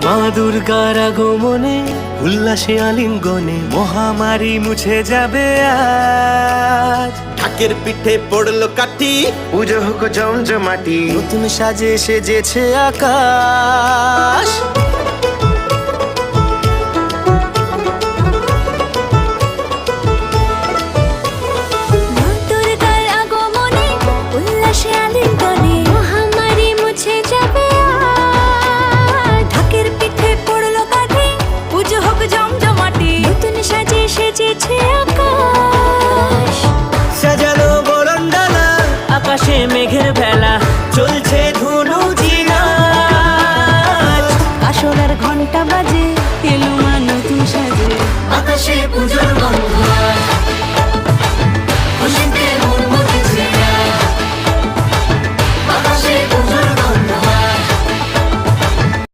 মা দুর্গার আগমনে উল্লাসে আলিঙ্গনে মহামারী মুছে যাবে আজ। ঢাকের পিঠে পড়লো কাঠি, পুজো হোক জমজমাটি, নতুন সাজে সেজেছে আকাশ। মা দুর্গার আগমনে উল্লাসে আলিঙ্গনে মহামারী মুছে যাবে আজ। ঢাকের পিঠে পড়লো কাঠি, পুজো হোক জমজমাটি, নতুন সাজে সেজেছে আকাশ। সাজানো বরণডালা, আকাশে মেঘের ভেলা, চলছে ধুনুচি নাচ। আসরের ঘন্টা বাজে, এলো মা নতুন সাজে, আকাশে পুজোর